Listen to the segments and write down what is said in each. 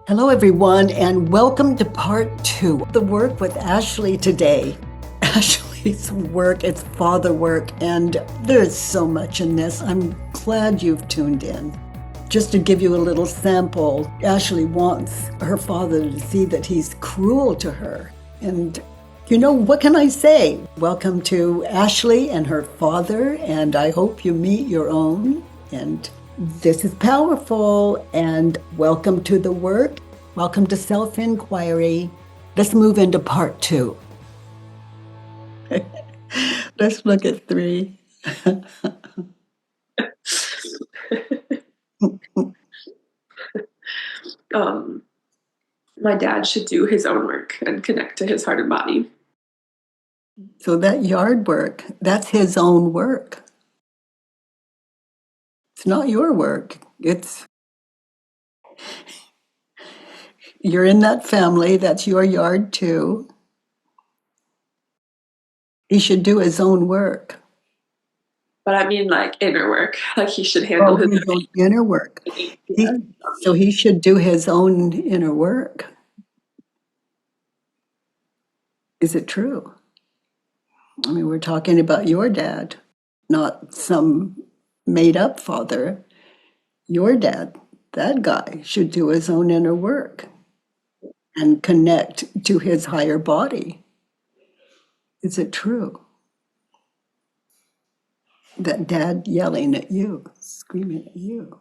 Hello, everyone, and welcome to part 2 of the work with Ashlee today. Ashlee's work, it's father work, and there's so much in this. I'm glad you've tuned in. Just to give you a little sample, Ashlee wants her father to see that he's cruel to her. And what can I say? Welcome to Ashlee and her father, and I hope you meet your own. And this is powerful, and welcome to the work. Welcome to self-inquiry. Let's move into part 2. Let's look at 3. My dad should do his own work and connect to his heart and body. So that yard work, that's his own work. It's not your work. You're in that family, that's your yard too. He should do his own work. But I mean, like inner work. Like he should handle his own inner work. So he should do his own inner work. Is it true? I mean, we're talking about your dad, not some made-up father. Your dad, that guy, should do his own inner work and connect to his higher body. Is it true? That dad yelling at you, screaming at you.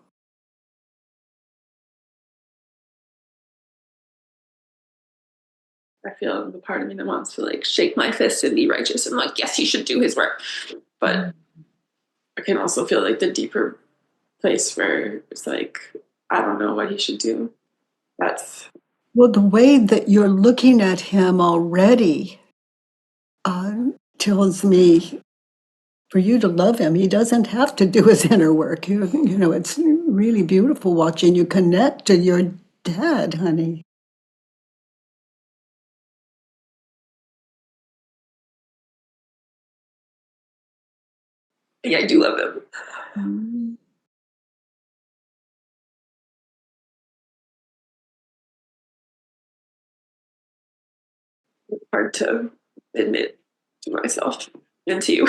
I feel the part of me that wants to like shake my fist and be righteous and like, yes, he should do his work. But I can also feel like the deeper place where it's like, I don't know what he should do. Well, the way that you're looking at him already tells me for you to love him, he doesn't have to do his inner work. It's really beautiful watching you connect to your dad, honey. Yeah, I do love him. It's hard to admit to myself and to you.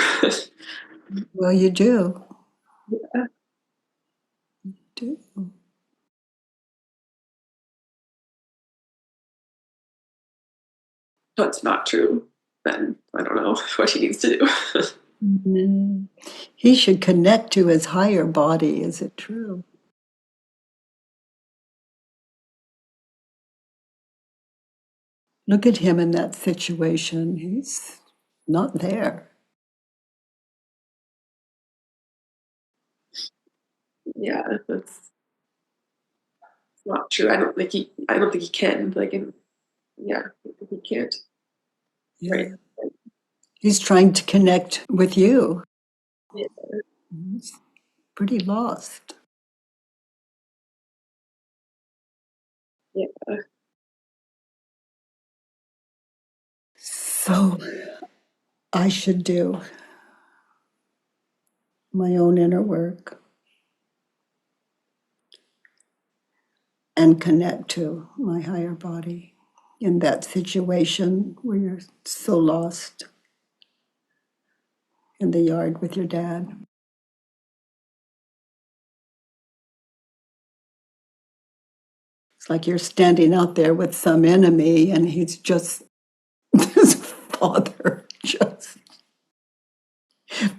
Well, you do. Yeah. You do. So it's not true, then I don't know what he needs to do. Mm. He should connect to his higher body. Is it true? Look at him in that situation. He's not there. Yeah, that's not true. I don't think he can. Yeah, I think he can't. Yeah. Right. He's trying to connect with you. Yeah. He's pretty lost. Yeah. So I should do my own inner work and connect to my higher body in that situation where you're so lost in the yard with your dad. It's like you're standing out there with some enemy and he's just his father just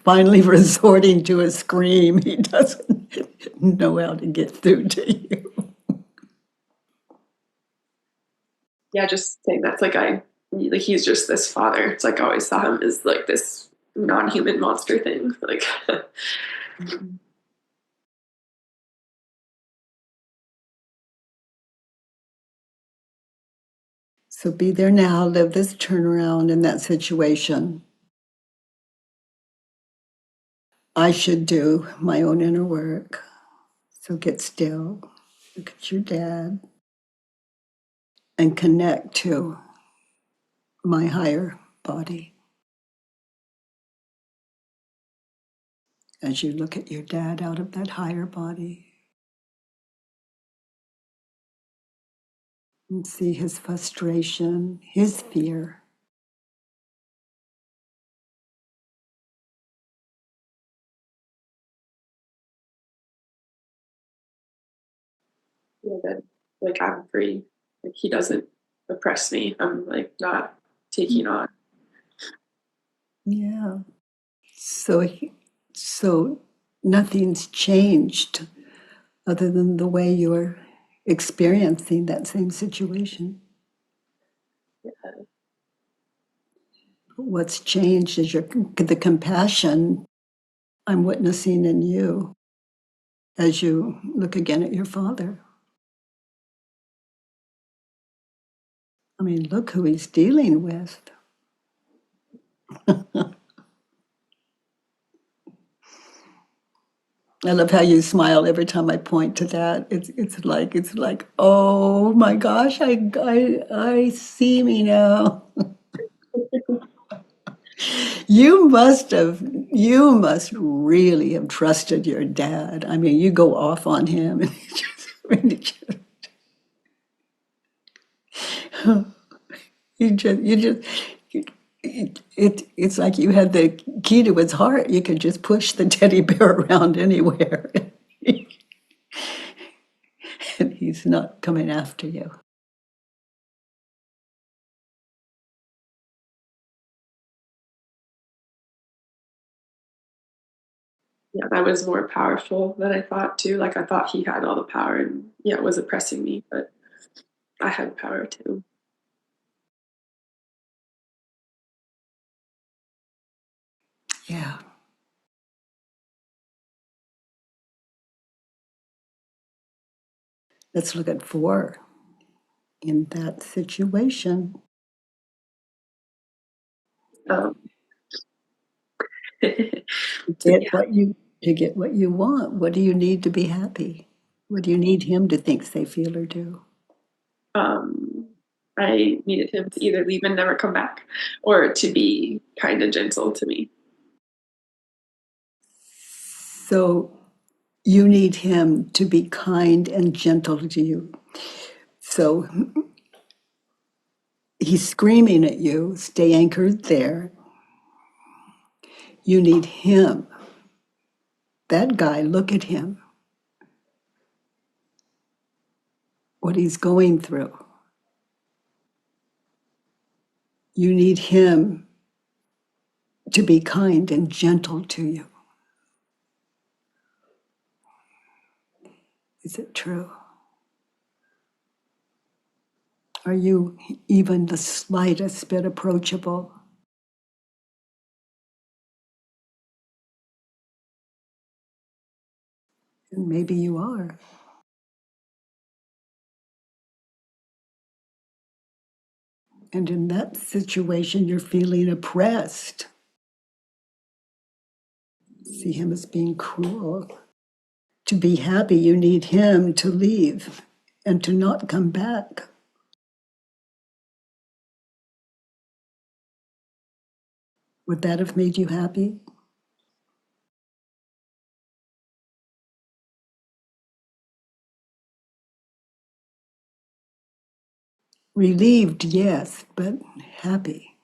finally resorting to a scream. He doesn't know how to get through to you. Yeah, just saying that's like he's just this father. It's like I always saw him as like this non-human monster thing. Like So be there now, live this turnaround in that situation. I should do my own inner work. So get still, look at your dad, and connect to my higher body. As you look at your dad out of that higher body, and see his frustration, his fear. Yeah, that like I'm free. Like he doesn't oppress me. I'm like not taking on. Yeah. So, so nothing's changed other than the way you're experiencing that same situation. What's changed is the compassion I'm witnessing in you as you look again at your father. I mean, look who he's dealing with. I love how you smile every time I point to that. It's like oh my gosh, I see me now. You must really have trusted your dad. I mean, you go off on him, and you just it's like you had the key to his heart. You could just push the teddy bear around anywhere, and he's not coming after you. Yeah, that was more powerful than I thought too. Like I thought he had all the power and yeah, it was oppressing me, but I had power too. Yeah. Let's look at 4 in that situation. Um, to Get be what you to get what you want. What do you need to be happy? What do you need him to think, say, feel, or do? um, I needed him to either leave and never come back or to be kind and gentle to me. So you need him to be kind and gentle to you. So he's screaming at you, stay anchored there. You need him. That guy, look at him, what he's going through. You need him to be kind and gentle to you. Is it true? Are you even the slightest bit approachable? And maybe you are. And in that situation, you're feeling oppressed. See him as being cruel. To be happy, you need him to leave and to not come back. Would that have made you happy? Relieved, yes, but happy.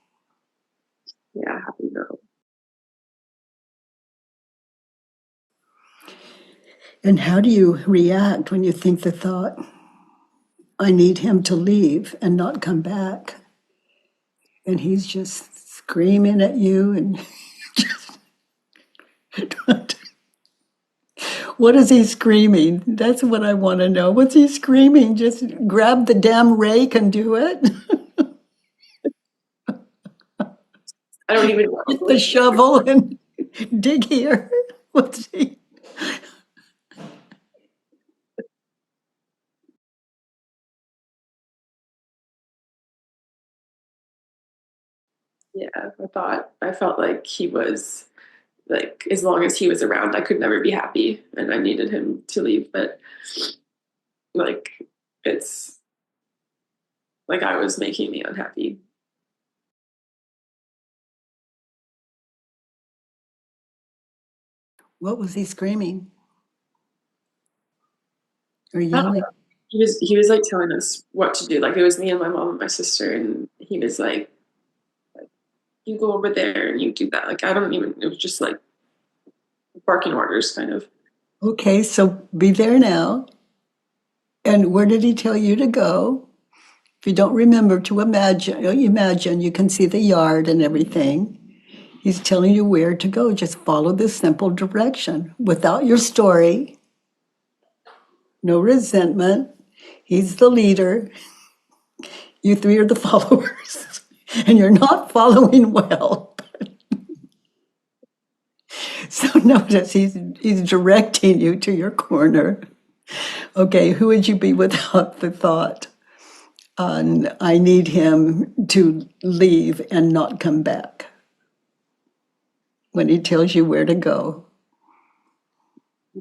Yeah, happy no. And how do you react when you think the thought, I need him to leave and not come back? And he's just screaming at you and what is he screaming? That's what I want to know. What's he screaming? Just grab the damn rake and do it? I don't even Get the know. shovel and dig here. What's he? Yeah, I felt like he was like as long as he was around, I could never be happy, and I needed him to leave. But like, it's like I was making me unhappy. What was he screaming or I don't yelling? know. he was like telling us what to do. Like it was me and my mom and my sister, and he was like, "You go over there and you do that." Like I don't even. It was just like barking orders, kind of. Okay, so be there now. And where did he tell you to go? If you don't remember to imagine you can see the yard and everything. He's telling you where to go. Just follow this simple direction without your story, no resentment. He's the leader. You three are the followers, and you're not following well. So notice he's directing you to your corner. Okay, who would you be without the thought on I need him to leave and not come back when he tells you where to go?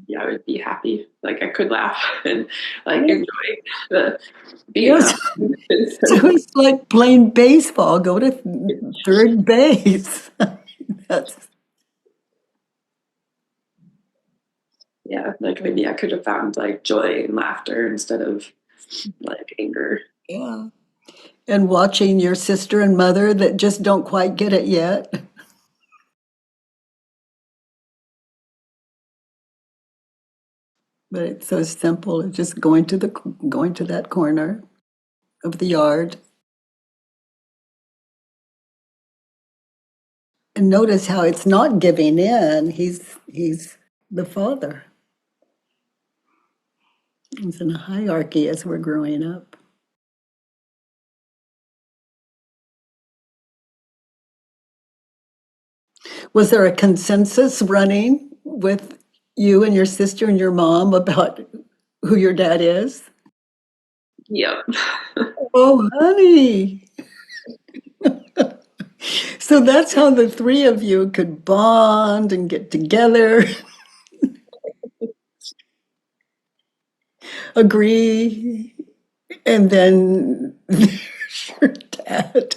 Yeah, I would be happy. Like I could laugh and like enjoy the being Yes. around. So it's like playing baseball, go to third base. That's, Yeah, like maybe I could have found like joy and laughter instead of like anger. yeah. And watching your sister and mother that just don't quite get it yet. But it's so simple. It's just going to that corner of the yard. And notice how it's not giving in. He's the father. He's in a hierarchy as we're growing up. Was there a consensus running with you and your sister and your mom about who your dad is? Yep. Oh, honey. So that's how the three of you could bond and get together, agree, and then there's your dad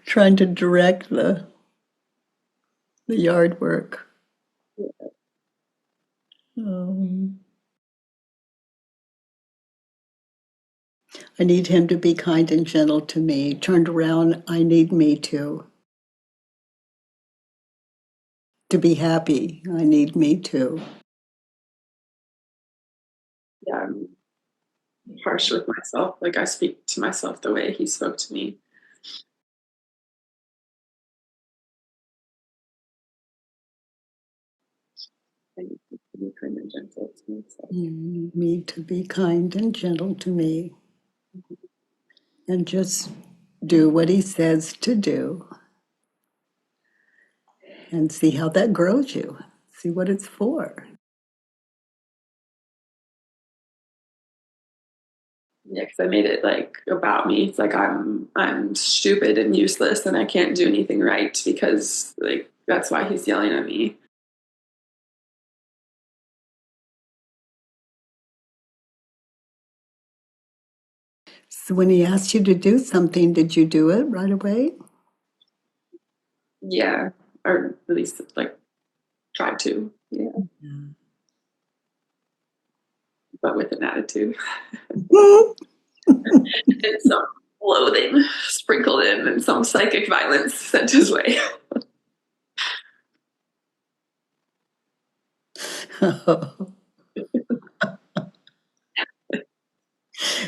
trying to direct the yard work. Um, I need him to be kind and gentle to me. Turned around, I need me to. To be happy, I need me to. Yeah, I'm harsh with myself. Like I speak to myself the way he spoke to me. I need to be kind and gentle to myself. You need me to be kind and gentle to me and just do what he says to do and see how that grows you. See what it's for. Yeah, because I made it like about me. It's like I'm stupid and useless and I can't do anything right because like that's why he's yelling at me. So when he asked you to do something, did you do it right away? Yeah, or at least like try to. Yeah, Yeah. but with an attitude and some loathing sprinkled in and some psychic violence sent his way.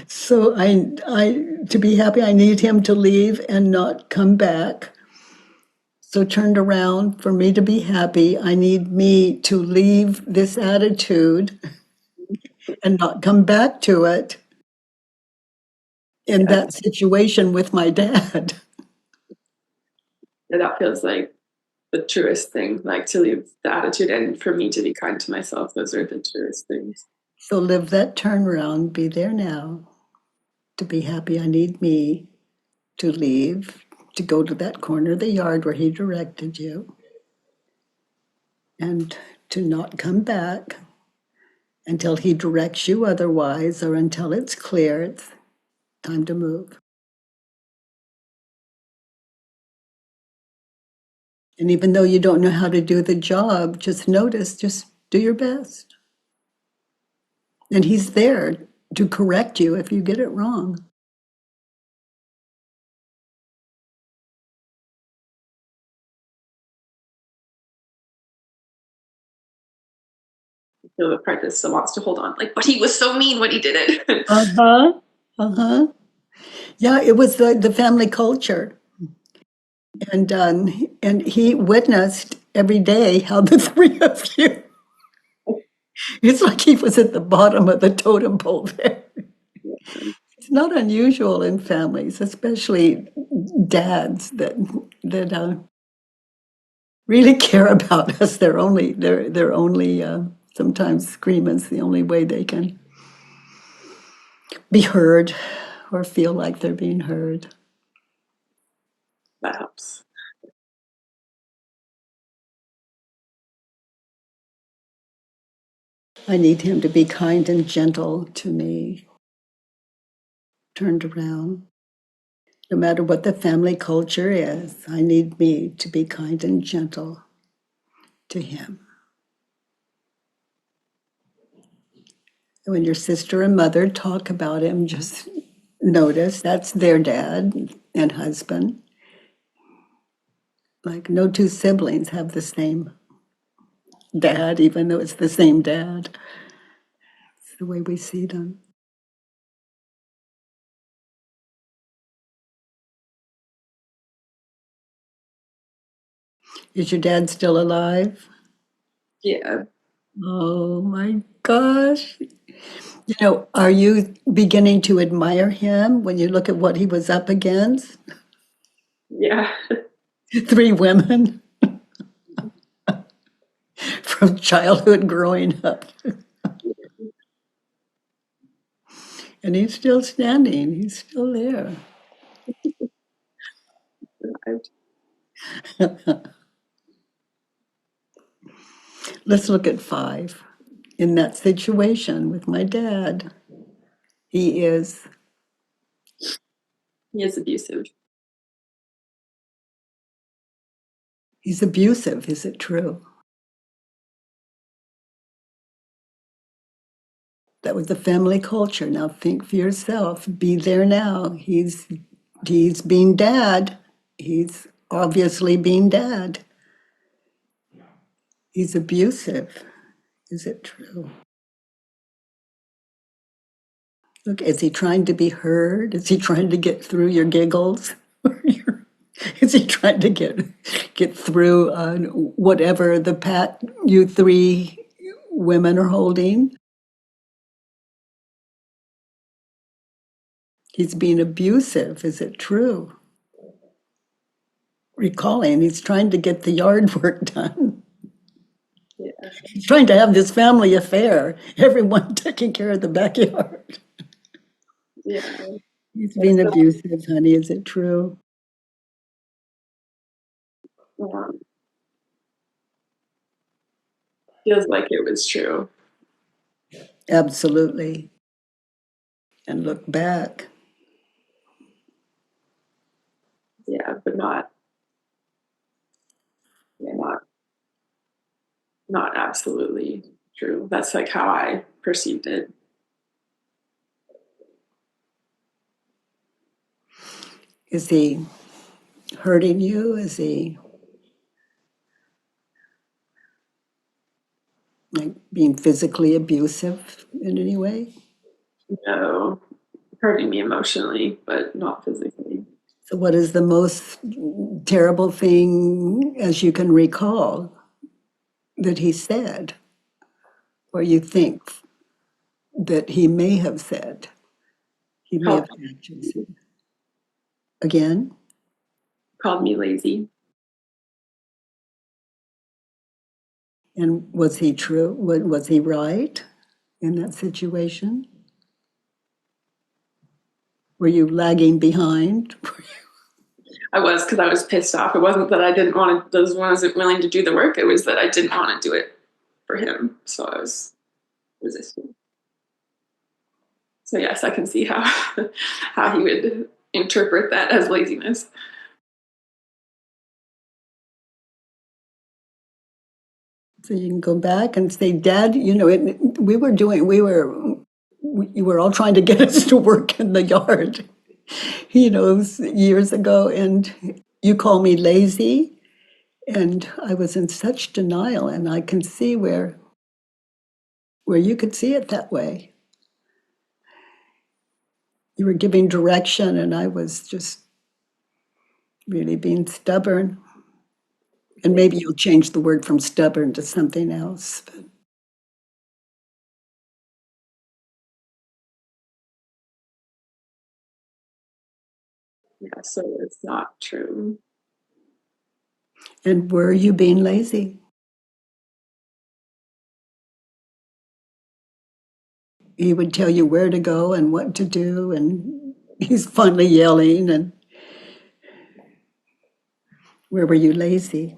So to be happy, I need him to leave and not come back. So turned around, for me to be happy, I need me to leave this attitude and not come back to it in Yeah, that situation with my dad. and that feels like the truest thing. Like to leave the attitude and for me to be kind to myself. Those are the truest things. So live that turnaround, be there now. To be happy, I need me to leave, to go to that corner of the yard where he directed you, and to not come back until he directs you otherwise or until it's clear it's time to move. And even though you don't know how to do the job, just notice, just do your best. And he's there to correct you if you get it wrong. feel the part that still wants to hold on. Like, but he was so mean when he did it. Uh-huh. Uh-huh. Yeah, it was the family culture. And he witnessed every day how the three of you, it's like he was at the bottom of the totem pole there. It's not unusual in families, especially dads that really care about us. They're only sometimes screaming's the only way they can be heard or feel like they're being heard. That helps. I need him to be kind and gentle to me, turned around. No matter what the family culture is, I need me to be kind and gentle to him. When your sister and mother talk about him, just notice that's their dad and husband. Like no two siblings have the same dad, even though it's the same dad. It's the way we see them. Is your dad still alive? Yeah. Oh my gosh. You know, are you beginning to admire him when you look at what he was up against? Yeah. Three women from childhood growing up. And he's still standing, he's still there. Let's look at 5. In that situation with my dad, he is He is abusive. he's abusive. Is it true? That was the family culture. Now think for yourself. Be there now. He's being dad. He's obviously being dad. He's abusive. Is it true? Look, is he trying to be heard? Is he trying to get through your giggles? Is he trying to get through whatever the pat you three women are holding? He's being abusive. Is it true? Recalling, he's trying to get the yard work done. Yeah. He's trying to have this family affair. Everyone taking care of the backyard. Yeah. He's being abusive, honey. Is it true? Um, feels like it was true. Absolutely. And look back. Yeah, but not. Yeah, not absolutely true. That's like how I perceived it. Is he hurting you? Is he like being physically abusive in any way? No, hurting me emotionally, but not physically. So, what is the most terrible thing, as you can recall, that he said, or you think that he may have said? He may have Called, actually said. Again, called me lazy. and was he true? Was he right in that situation? Were you lagging behind? I was because I was pissed off. It wasn't that I didn't want to, wasn't willing to do the work. It was that I didn't want to do it for him. So I was resisting. So yes, I can see how how he would interpret that as laziness. So you can go back and say, Dad, you know, we were you were all trying to get us to work in the yard, it was years ago, and you call me lazy, and I was in such denial, and I can see where you could see it that way. You were giving direction, and I was just really being stubborn. And maybe you'll change the word from stubborn to something else. But Yeah, so it's not true. and were you being lazy? He would tell you where to go and what to do, and he's finally yelling. And where were you lazy?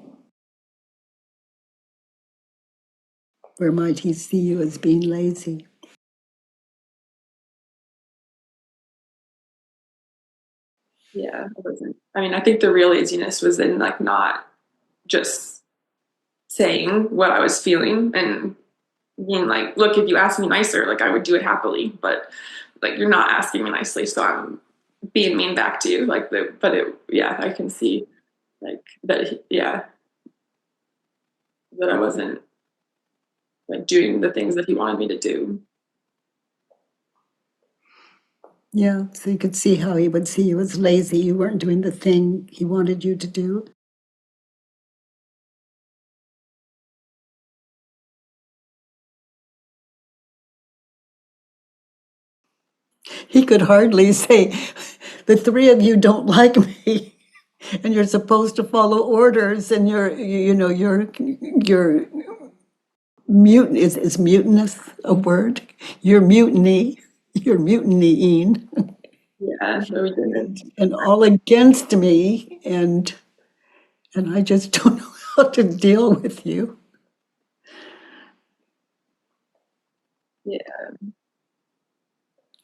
Where might he see you as being lazy? Yeah, it wasn't. I mean, I think the real laziness was in like not just saying what I was feeling and being like, look, if you asked me nicer, like I would do it happily, but like you're not asking me nicely, so I'm being mean back to you. Like but it, yeah, I can see like that, yeah, that I wasn't like doing the things that he wanted me to do. Yeah, so you could see how he would see you as lazy. You weren't doing the thing he wanted you to do. He could hardly say, the three of you don't like me, and you're supposed to follow orders, and you're mutant. Is mutinous a word? You're mutiny. You're mutinying, Yeah, so we didn't. and all against me, and I just don't know how to deal with you. Yeah.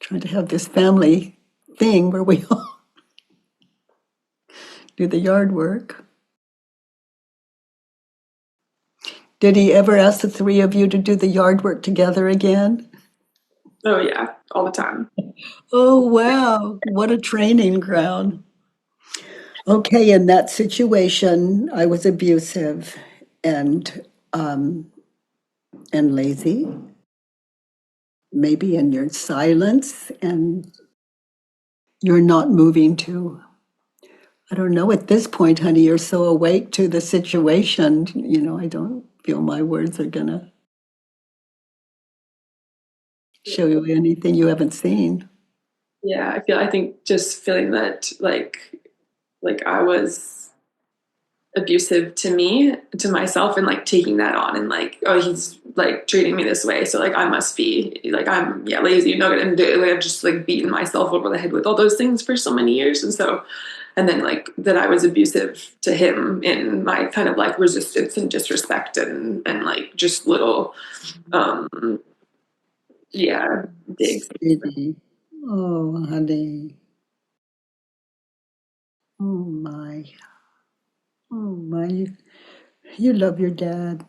Trying to have this family thing where we all do the yard work. Did he ever ask the three of you to do the yard work together again? Oh yeah, all the time. Oh, wow. What a training ground. Okay, in that situation, I was abusive and and lazy. Maybe in your silence, and you're not moving to, I don't know, at this point, honey, you're so awake to the situation, I don't feel my words are gonna show you anything you haven't seen. Yeah, I think just feeling that like I was abusive to me, to myself, and like taking that on and like, oh, he's like treating me this way, so like I must be like, I'm, yeah, lazy, no good, and like, I've just like beaten myself over the head with all those things for so many years. And so, and then like that I was abusive to him in my kind of like resistance and disrespect and like just little um yeah, digs. Sweetie. Oh, honey. Oh, my. Oh, my. You love your dad.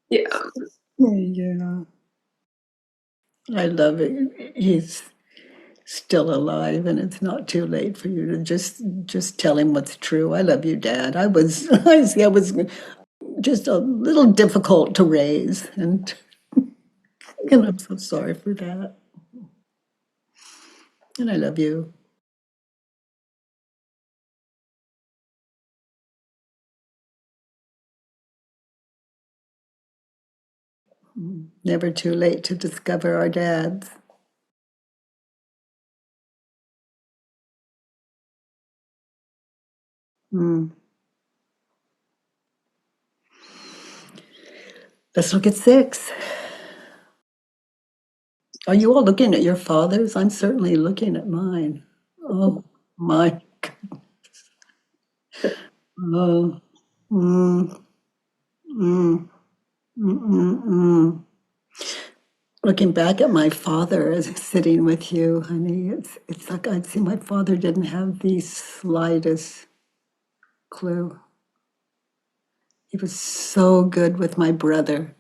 Yeah. Yeah. I love it. He's still alive, and it's not too late for you to just tell him what's true. I love you, Dad. I was I was just a little difficult to raise, and I'm so sorry for that. And I love you. Never too late to discover our dads. Mm. Let's look at 6. Are you all looking at your fathers? I'm certainly looking at mine. Oh, my. Oh. Mm, mm, mm, mm, mm. Looking back at my father as sitting with you, honey, it's like I'd see my father didn't have the slightest clue. He was so good with my brother.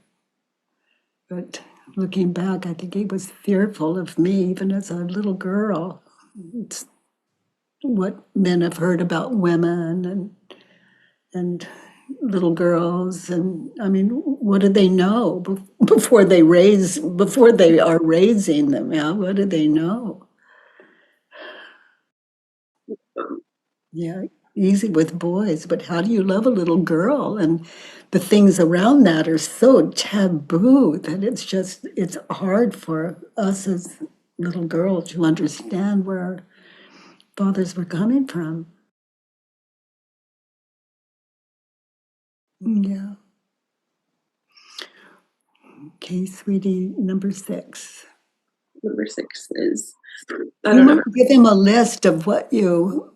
But looking back, I think he was fearful of me even as a little girl. It's what men have heard about women and little girls, and I mean, what do they know before they are raising them? Yeah, what do they know? Um, Yeah, easy with boys, but how do you love a little girl? And the things around that are so taboo that it's hard for us as little girls to understand where our fathers were coming from. Yeah. Okay, sweetie, number 6. Number 6 is, I You don't know. want to give him a list of what you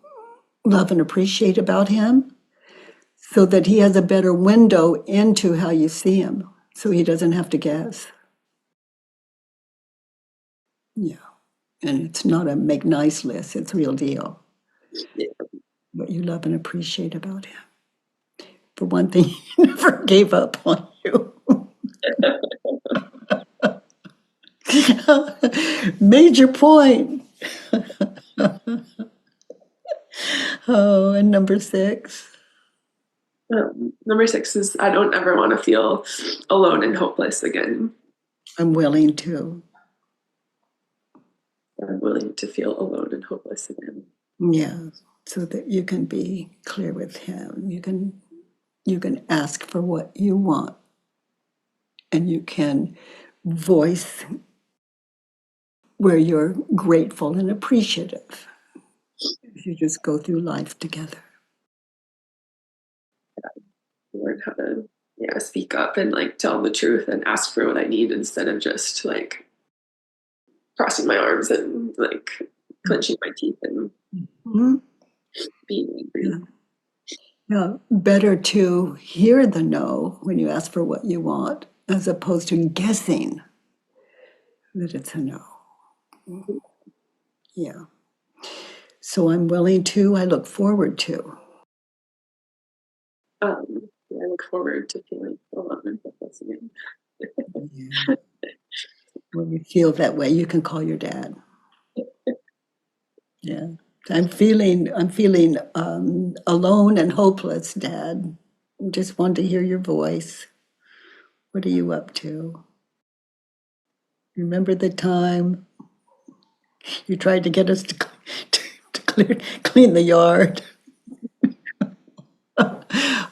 love and appreciate about him so that he has a better window into how you see him, so he doesn't have to guess. Yeah. And it's not a make nice list, it's real deal. What you love and appreciate about him. For one thing, he never gave up on you. Major point. Oh, and number 6. Number 6 is, I don't ever want to feel alone and hopeless again. I'm willing to. I'm willing to feel alone and hopeless again. Yeah, so that you can be clear with him. You can ask for what you want, and you can voice where you're grateful and appreciative. You just go through life together. Learn how to, yeah, speak up and like tell the truth and ask for what I need instead of just like crossing my arms and like clenching my teeth and Mhm. being angry. Yeah. Yeah, better to hear the no when you ask for what you want as opposed to guessing that it's a no. Yeah. So I'm willing to, I look forward to. Yeah, I look forward to feeling alone and hopeless again. Yeah. When you feel that way, you can call your dad. Yeah. I'm feeling alone and hopeless, Dad. Just want to hear your voice. What are you up to? Remember the time you tried to get us to clean the yard?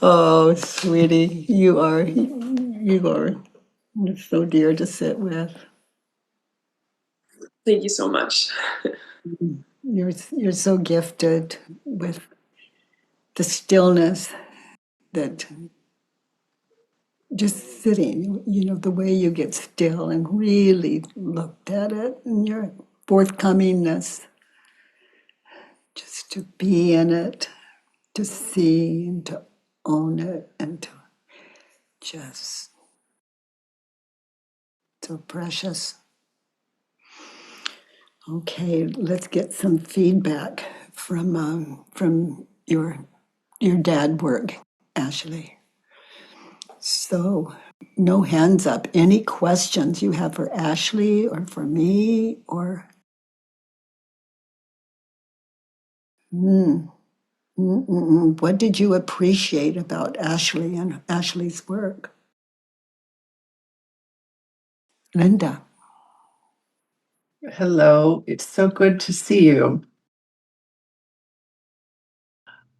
Oh, sweetie, you are so dear to sit with. Thank you so much. You're so gifted with the stillness that just sitting, the way you get still and really looked at it and your forthcomingness, just to be in it, to see and to own it and to just so precious. Okay, let's get some feedback from your dad work, Ashlee. So, no hands up. Any questions you have for Ashlee or for me or? Hmm. What did you appreciate about Ashlee and Ashlee's work? Linda. Hello, it's so good to see you.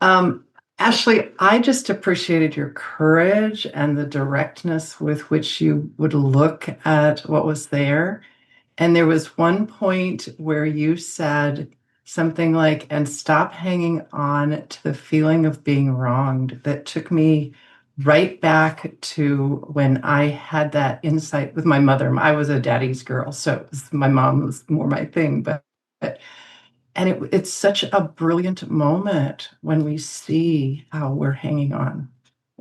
Um, Ashlee, I just appreciated your courage and the directness with which you would look at what was there. And there was one point where you said something like, and stop hanging on to the feeling of being wronged. That took me right back to when I had that insight with my mother. I was a daddy's girl, so my mom was more my thing, but and it's such a brilliant moment when we see how we're hanging on.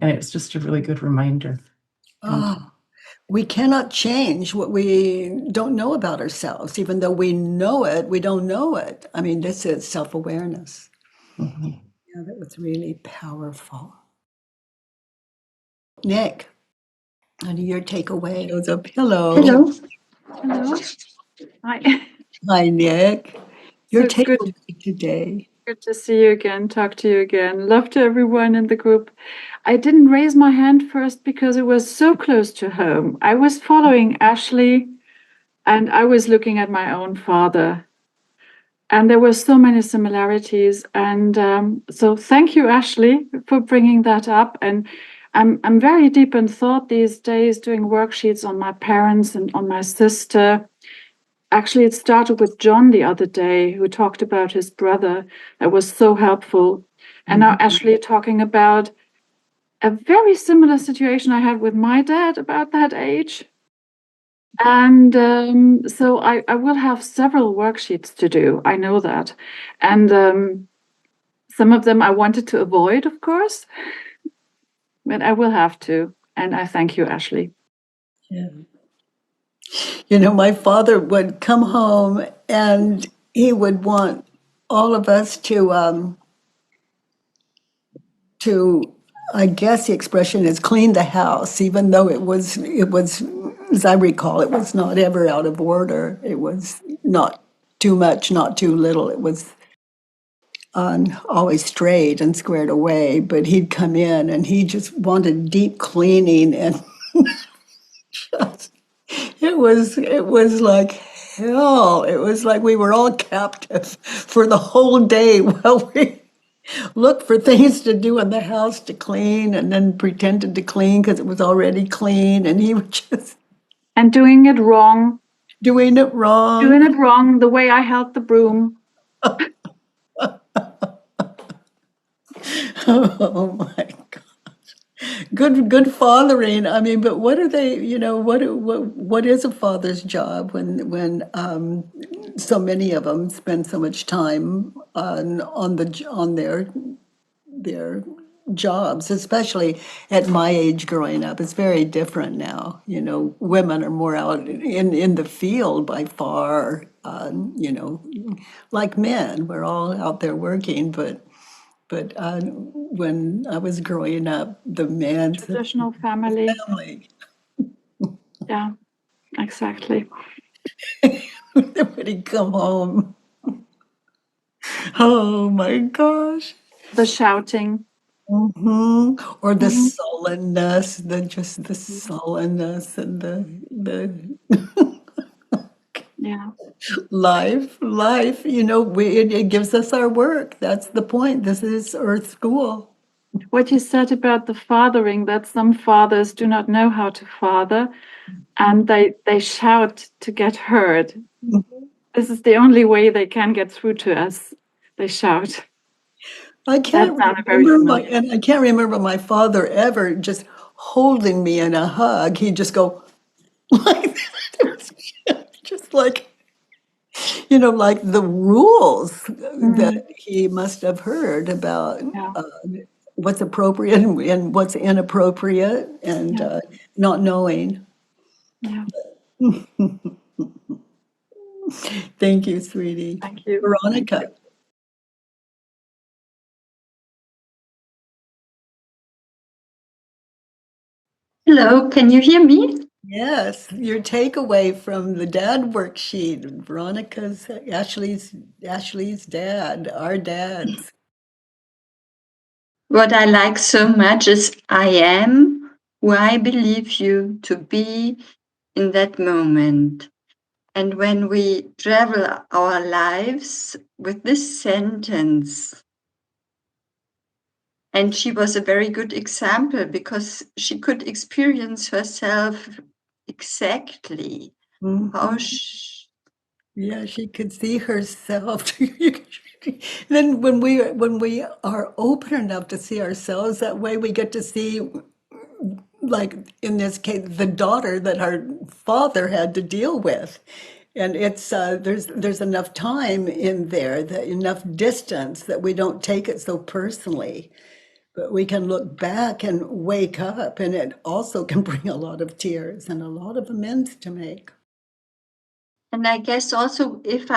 And it's just a really good reminder. And Oh, we cannot change what we don't know about ourselves. Even though we know it, we don't know it. I mean, this is self awareness. mhm. Yeah, that was really powerful. Nick, how do your takeaway? Shows up. Hello. Hello. Hello. Hi. Hi, Nick. So Your it's good, takeaway today. good to see you again, talk to you again. Love to everyone in the group. I didn't raise my hand first because it was so close to home. I was following Ashlee and I was looking at my own father. And there were so many similarities. And so thank you, Ashlee, for bringing that up. And I'm very deep in thought these days, doing worksheets on my parents and on my sister. Actually, it started with John the other day, who talked about his brother. That was so helpful. And now Ashlee talking about a very similar situation I had with my dad about that age. And so I will have several worksheets to do. I know that. And some of them I wanted to avoid, of course, but I will have to. And I thank you, Ashlee. Yeah. You know, my father would come home and he would want all of us to, I guess the expression is clean the house, even though it was, as I recall, it was not ever out of order. It was not too much, not too little. It was always straight and squared away. But he'd come in and he just wanted deep cleaning, and it was like hell. It was like we were all captive for the whole day while we looked for things to do in the house to clean, and then pretended to clean because it was already clean, and he was just And doing it wrong, doing it wrong. the way I held the broom. Oh my God. Good fathering. I mean, but what are they, what is a father's job when so many of them spend so much time on their jobs, especially at my age growing up. It's very different now. You know, women are more out in the field by far, like men. We're all out there working, but when I was growing up, the man's the Traditional family. family. Yeah, exactly. When he come home, oh my gosh. The shouting. Or the Mhm. sullenness, the sullenness and the Yeah. life, it gives us our work. That's the point. This is Earth School. What you said about the fathering, that some fathers do not know how to father and they shout to get heard. This is the only way they can get through to us. They shout. I That can't sounded very remember familiar. and I can't remember my father ever just holding me in a hug. He'd just go like that. It was just like, like the rules that he must have heard about Yeah. what's appropriate and what's inappropriate, and Yeah. not knowing. Yeah. Thank you, sweetie. Thank you. Thank Veronica. you. Hello, can you hear me? Yes, your takeaway from the dad worksheet. Veronica's Ashlee's dad, our dads. What I like so much is I am who I believe you to be in that moment. And when we travel our lives with this sentence, and she was a very good example because she could experience herself exactly how Yeah, she could see herself. Then when we are open enough to see ourselves that way, we get to see, like in this case, the daughter that our father had to deal with. And it's there's enough time in there, that enough distance that we don't take it so personally. But we can look back and wake up, and it also can bring a lot of tears and a lot of amends to make. And I guess also if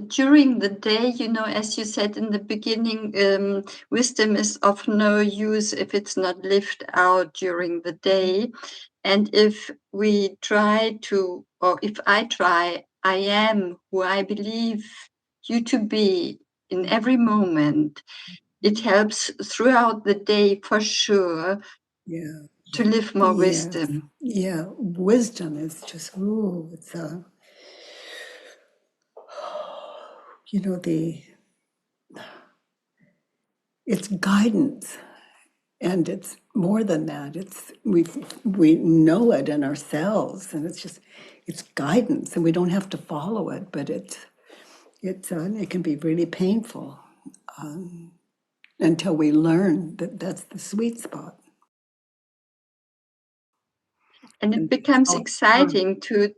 during the day, as you said in the beginning, wisdom is of no use if it's not lived out during the day. And if we try to, or if I try, I am who I believe you to be in every moment, it helps throughout the day for sure to live more wisdom. Yeah, wisdom is just, it's guidance. And it's more than that. We know it in ourselves, and it's guidance, and we don't have to follow it. But it can be really painful until we learn that that's the sweet spot. And it becomes exciting to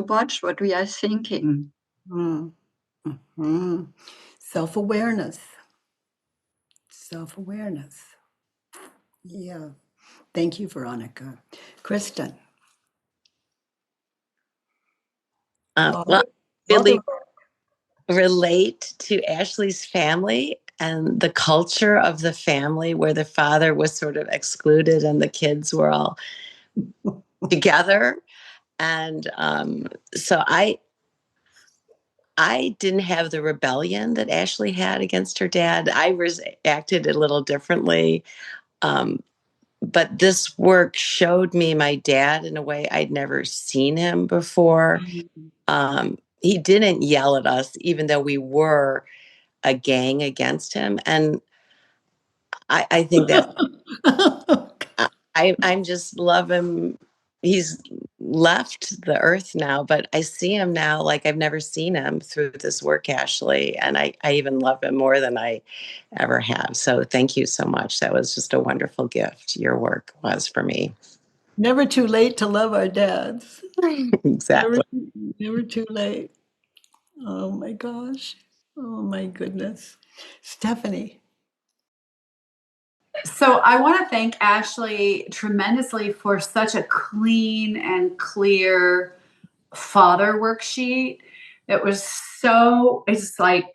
watch what we are thinking. Mm-hmm. Self-awareness. Self-awareness. Yeah. Thank you, Veronica. Kristen. Well, really relate to Ashlee's family and the culture of the family where the father was sort of excluded and the kids were all together. And so I didn't have the rebellion that Ashlee had against her dad. I acted a little differently. But this work showed me my dad in a way I'd never seen him before. He didn't yell at us, even though we were a gang against him. And I think that I'm just love him. He's left the earth now, but I see him now like I've never seen him through this work, Ashlee. And I even love him more than I ever have. So thank you so much. That was just a wonderful gift. Your work was for me. Never too late to love our dads. Exactly. Never too late. Oh my gosh. Oh my goodness. Stephanie. So I want to thank Ashlee tremendously for such a clean and clear father worksheet. It's like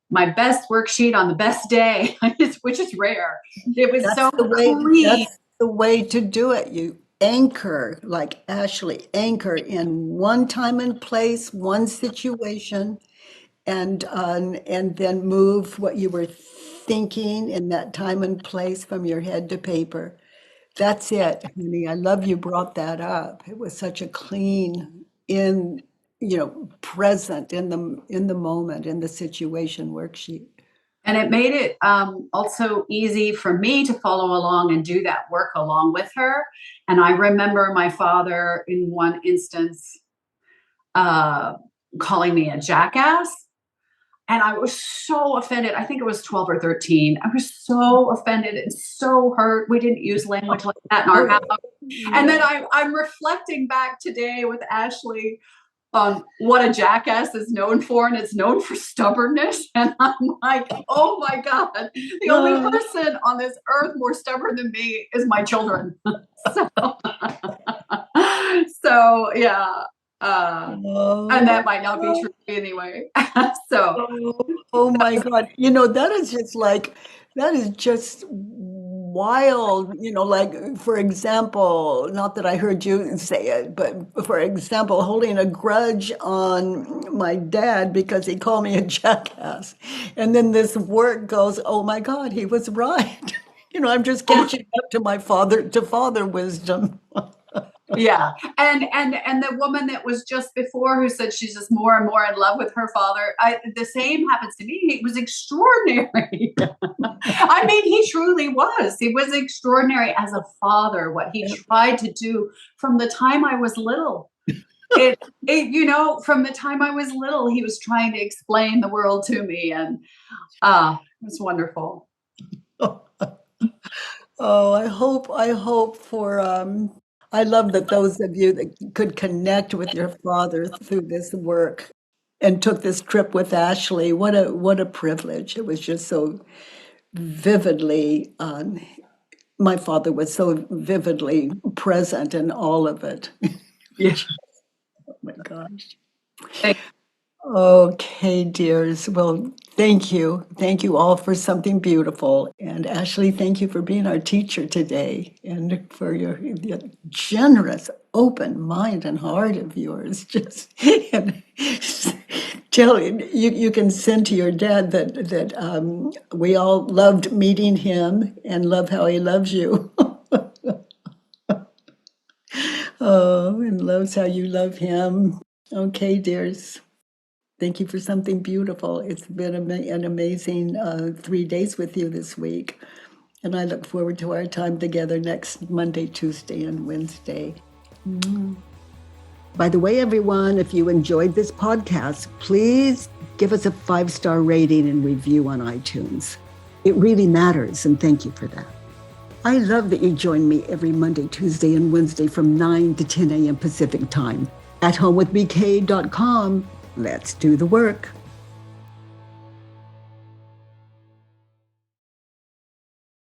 my best worksheet on the best day, which is rare. It was clean. That's the way to do it. You anchor, like Ashlee, anchor in one time and place, one situation, and then move what you were thinking in that time and place from your head to paper. That's it, honey. I love you brought that up. It was such a clean, present in the moment, in the situation worksheet. And it made it also easy for me to follow along and do that work along with her. And I remember my father in one instance calling me a jackass. And I was so offended. I think it was 12 or 13. I was so offended and so hurt. We didn't use language like that in our house. And then I'm reflecting back today with Ashlee on what a jackass is known for, and it's known for stubbornnness. And I'm like, oh my God, the only person on this earth more stubborn than me is my children. So yeah. And that might not be true anyway. Oh my God. That is just wild. Like, for example, not that I heard you say it, but for example, holding a grudge on my dad because he called me a jackass. And then this work goes, oh my God, he was right. I'm just catching up to my father wisdom. Yeah. And the woman that was just before who said she's just more and more in love with her father, the same happens to me. He was extraordinary. I mean, he truly was. He was extraordinary as a father, what he tried to do from the time I was little. From the time I was little, he was trying to explain the world to me. And it was wonderful. Oh, I hope for I love that those of you that could connect with your father through this work and took this trip with Ashlee. What a privilege. It was just so vividly my father was so vividly present in all of it. Yes. Oh my gosh. Okay, dears. Well, thank you. Thank you all for something beautiful. And Ashlee, thank you for being our teacher today and for your generous, open mind and heart of yours. Just and tell you can send to your dad that we all loved meeting him and love how he loves you. Oh, and loves how you love him. Okay, dears. Thank you for something beautiful. It's been an amazing 3 days with you this week. And I look forward to our time together next Monday, Tuesday, and Wednesday. By the way, everyone, if you enjoyed this podcast, please give us a 5-star rating and review on iTunes. It really matters, and thank you for that. I love that you join me every Monday, Tuesday, and Wednesday from 9 to 10 a.m. Pacific time at homewithbk.com. Let's do the work.